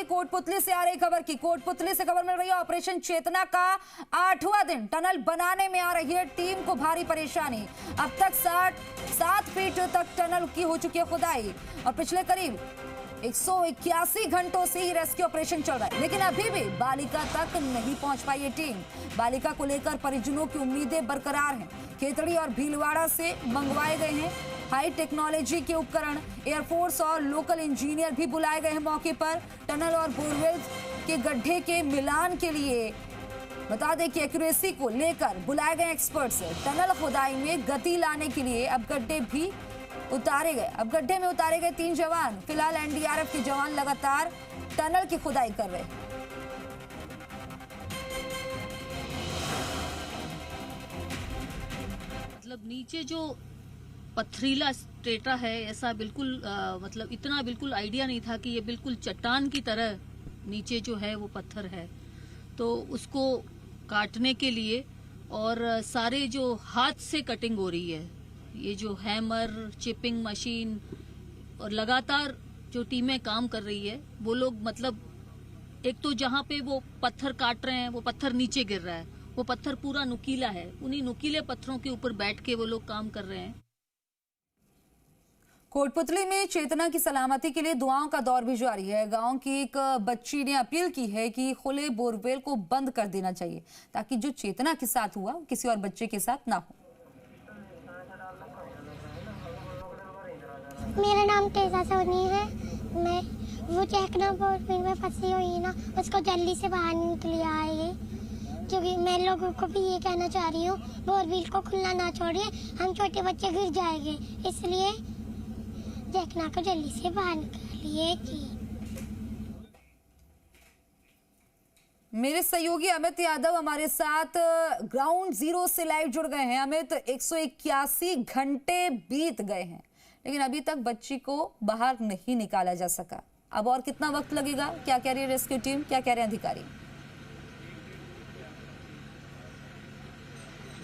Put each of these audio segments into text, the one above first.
कोटपुतली से आ रही खबर की। कोटपुतली से खबर मिल रही है, ऑपरेशन चेतना का 8वां दिन टनल बनाने में आ रही है टीम को भारी परेशानी। अब तक 7 फीट तक टनल की हो चुकी है खुदाई और पिछले करीब 181 घंटों से ही रेस्क्यू ऑपरेशन चल रहा है, लेकिन अभी भी बालिका तक नहीं पहुंच पाई है टीम। बालिका को लेकर परिजनों की उम्मीदें बरकरार हैं। खेतड़ी और भीलवाड़ा से मंगवाए गए हैं हाई टेक्नोलॉजी के उपकरण। एयरफोर्स और लोकल इंजीनियर भी बुलाए गए हैं मौके पर। टनल और बोरवेल के गड्ढे के मिलान के लिए बता दें कि एक्यूरेसी को लेकर बुलाए गए एक्सपर्ट्स। टनल खुदाई में गति लाने के लिए अब गड्ढे में उतारे गए 3 जवान। फिलहाल एनडीआरएफ के जवान लगातार टनल की खुदाई कर रहे हैं। मतलब नीचे जो पथरीला स्ट्रेटा है, ऐसा बिल्कुल मतलब इतना बिल्कुल आइडिया नहीं था कि ये बिल्कुल चट्टान की तरह नीचे जो है वो पत्थर है। तो उसको काटने के लिए और सारे जो हाथ से कटिंग हो रही है, ये जो हैमर, चिपिंग मशीन और लगातार जो टीमें काम कर रही है, वो लोग मतलब एक तो जहाँ पे वो पत्थर काट रहे हैं वो पत्थर नीचे गिर रहा है, वो पत्थर पूरा नुकीला है, उन्हीं नुकीले पत्थरों के ऊपर बैठ के वो लोग काम कर रहे हैं। कोटपुतली में चेतना की सलामती के लिए दुआओं का दौर भी जारी है। गांव की एक बच्ची ने अपील की है कि खुले बोरवेल को बंद कर देना चाहिए ताकि जो चेतना के साथ हुआ किसी और बच्चे के साथ ना हो। मेरा नाम तेजा सोनी है। मैं वो चेकना बोरवेल में फंसी हुई ना, उसको जल्दी से बाहर निकल आए, क्योंकि मैं लोगों को भी ये कहना चाह रही हूँ बोरवेल को खुला ना छोड़िए, हम छोटे बच्चे गिर जाएंगे, इसलिए चेकना को जल्दी से बाहर निकालिए। मेरे सहयोगी अमित यादव हमारे साथ ग्राउंड जीरो से लाइव जुड़ गए हैं। अमित, 181 घंटे बीत गए हैं लेकिन अभी तक बच्ची को बाहर नहीं निकाला जा सका। अब और कितना वक्त लगेगा? क्या कह रही है रेस्क्यू टीम, क्या कह रहे हैं अधिकारी?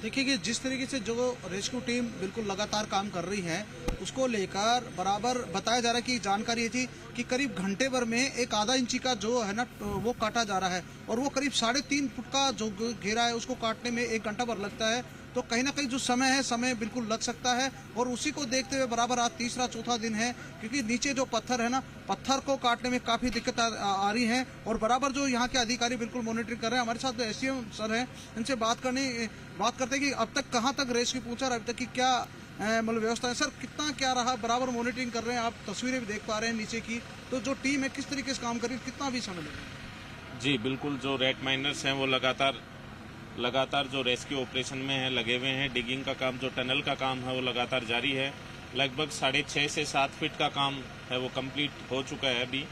देखिए कि जिस तरीके से जो रेस्क्यू टीम बिल्कुल लगातार काम कर रही है, उसको लेकर बराबर बताया जा रहा है कि जानकारी ये थी कि करीब घंटे भर में एक आधा इंची का जो है ना वो काटा जा रहा है और वो करीब 3.5 फुट का जो घेरा है उसको काटने में 1 घंटा भर लगता है। तो कहीं ना कहीं जो समय बिल्कुल लग सकता है और उसी को देखते हुए बराबर आज तीसरा चौथा दिन है, क्योंकि नीचे जो पत्थर है ना, पत्थर को काटने में काफी दिक्कत आ रही है और बराबर जो यहाँ के अधिकारी बिल्कुल मॉनिटरिंग कर रहे हैं। हमारे साथ एसडीएम सर हैं, इनसे बात करते हैं कि अब तक कहाँ तक रेस्क्यू पहुंचा, अभी तक की क्या मतलब व्यवस्था है। सर, कितना क्या रहा? बराबर मॉनिटरिंग कर रहे हैं, आप तस्वीरें भी देख पा रहे हैं नीचे की, तो जो टीम है किस तरीके से काम कर रही है, कितना भी समय लगेगा? जी बिल्कुल, जो रेड माइनर्स हैं वो लगातार जो रेस्क्यू ऑपरेशन में है लगे हुए हैं। डिगिंग का काम, जो टनल का काम है वो लगातार जारी है। लगभग 6.5 से 7 फीट का काम है वो कंप्लीट हो चुका है। अभी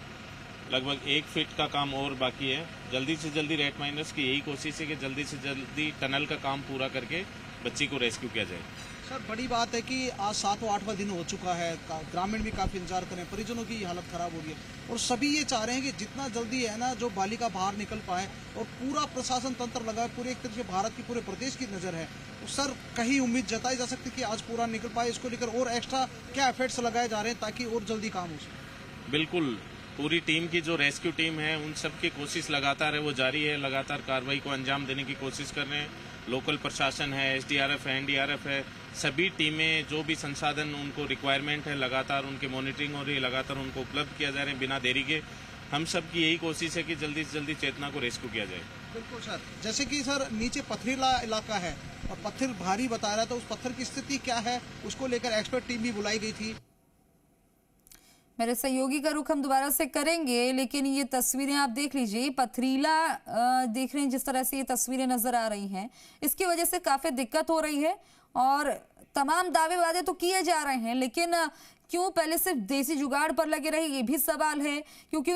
लगभग 1 फीट का काम और बाकी है। जल्दी से जल्दी रेड माइनर्स की यही कोशिश है कि जल्दी से जल्दी टनल का काम पूरा करके बच्ची को रेस्क्यू किया जाए। सर, बड़ी बात है कि आज 7वां-8वां दिन हो चुका है, ग्रामीण भी काफी इंतजार करें, परिजनों की हालत खराब हो रही है और सभी ये चाह रहे हैं कि जितना जल्दी है ना जो बालिका बाहर निकल पाए, और पूरा प्रशासन तंत्र लगा है, पूरे एक तरह से भारत की पूरे प्रदेश की नजर है। तो सर, कहीं उम्मीद जताई जा सकती है कि आज पूरा निकल पाए? इसको लेकर और एक्स्ट्रा क्या एफर्ट्स लगाए जा रहे हैं ताकि और जल्दी काम हो सके? बिल्कुल, पूरी टीम की जो रेस्क्यू टीम है उन सब की कोशिश लगातार है वो जारी है। लगातार कार्रवाई को अंजाम देने की कोशिश कर रहे हैं। लोकल प्रशासन है, एसडीआरएफ है, एनडीआरएफ है, सभी टीमें जो भी संसाधन उनको रिक्वायरमेंट है लगातार उनकी मॉनिटरिंग हो रही है, लगातार उनको उपलब्ध किया जा रहे हैं बिना देरी के। हम सब की यही कोशिश है कि जल्दी से जल्दी चेतना को रेस्क्यू किया जाए। बिल्कुल सर, जैसे कि सर नीचे पथरीला इलाका है और पत्थर भारी बता रहा था, उस पत्थर की स्थिति क्या है उसको लेकर एक्सपर्ट टीम भी बुलाई गई थी। मेरे सहयोगी का रुख हम दोबारा से करेंगे, लेकिन ये तस्वीरें आप देख लीजिए, पथरीला देख रहे हैं जिस तरह से ये तस्वीरें नजर आ रही हैं, इसकी वजह से काफी दिक्कत हो रही है और तमाम दावे वादे तो किए जा रहे हैं, लेकिन क्यों पहले सिर्फ देसी जुगाड़ पर लगे रहे, ये भी सवाल है। क्योंकि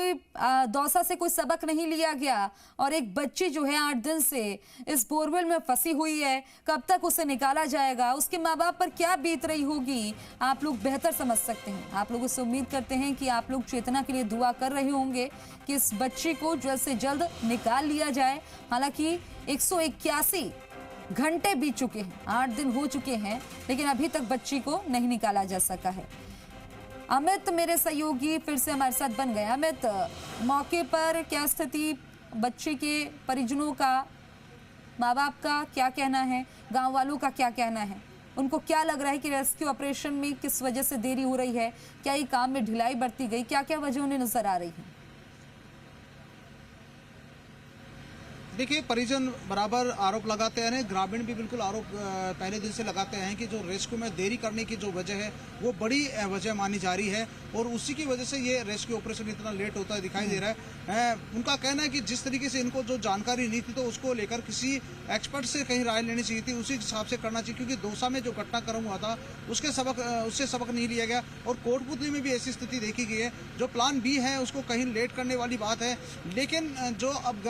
दौसा से कोई सबक नहीं लिया गया और एक बच्ची जो है 8 दिन से इस बोरवेल में फंसी हुई है, कब तक उसे निकाला जाएगा, उसके माँ बाप पर क्या बीत रही होगी, आप लोग बेहतर समझ सकते हैं। आप लोगों से उम्मीद करते हैं कि आप लोग चेतना के लिए दुआ कर रहे होंगे कि इस बच्ची को जल्द से जल्द निकाल लिया जाए। हालांकि 181 घंटे बीत चुके हैं, 8 दिन हो चुके हैं, लेकिन अभी तक बच्ची को नहीं निकाला जा सका है। अमित मेरे सहयोगी फिर से हमारे साथ बन गए। अमित, मौके पर क्या स्थिति, बच्चे के परिजनों का, माँ बाप का क्या कहना है, गांव वालों का क्या कहना है? उनको क्या लग रहा है कि रेस्क्यू ऑपरेशन में किस वजह से देरी हो रही है? क्या ये काम में ढिलाई बरती गई? क्या क्या वजह उन्हें नजर आ रही है? देखिए, परिजन बराबर आरोप लगाते हैं, ग्रामीण भी बिल्कुल आरोप पहले दिन से लगाते हैं कि जो रेस्क्यू में देरी करने की जो वजह है वो बड़ी वजह मानी जा रही है और उसी की वजह से ये रेस्क्यू ऑपरेशन इतना लेट होता है दिखाई दे रहा है। उनका कहना है कि जिस तरीके से इनको जो जानकारी नहीं थी तो उसको लेकर किसी एक्सपर्ट से कहीं राय लेनी चाहिए थी, उसी हिसाब से करना चाहिए, क्योंकि दौसा में जो घटनाक्रम हुआ था उससे सबक नहीं लिया गया और कोटपुतली में भी ऐसी स्थिति देखी गई है। जो प्लान बी है उसको कहीं लेट करने वाली बात है, लेकिन जो अब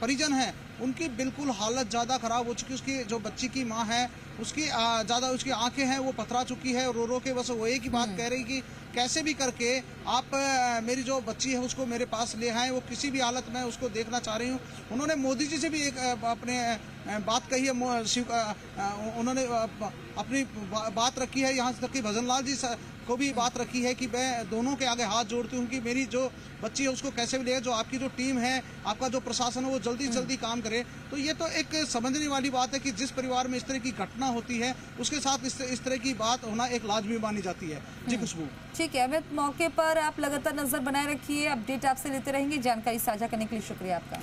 परिजन है उनकी बिल्कुल हालत ज़्यादा ख़राब हो चुकी है। उसकी जो बच्ची की माँ है उसकी ज़्यादा उसकी आंखें हैं वो पथरा चुकी है, रो रो के बस वो एक ही बात कह रही कि कैसे भी करके आप मेरी जो बच्ची है उसको मेरे पास ले आएँ, वो किसी भी हालत में उसको देखना चाह रही हूँ। उन्होंने मोदी जी से भी एक अपने बात कही है, उन्होंने अपनी बात रखी है, यहाँ तक कि भजन लाल जी को भी बात रखी है कि मैं दोनों के आगे हाथ जोड़ती हूँ कि मेरी जो बच्ची है उसको कैसे भी ले, जो आपकी जो टीम है, आपका जो प्रशासन है वो जल्दी जल्दी काम करे। तो ये तो एक समझने वाली बात है कि जिस परिवार में इस तरह की घटना होती है उसके साथ इस तरह की बात होना एक लाजमी मानी जाती है। जी खुशबू। ठीक है अमित, मौके पर आप लगातार नजर बनाए रखिए, अपडेट आपसे लेते रहेंगे। जानकारी साझा करने के लिए शुक्रिया आपका।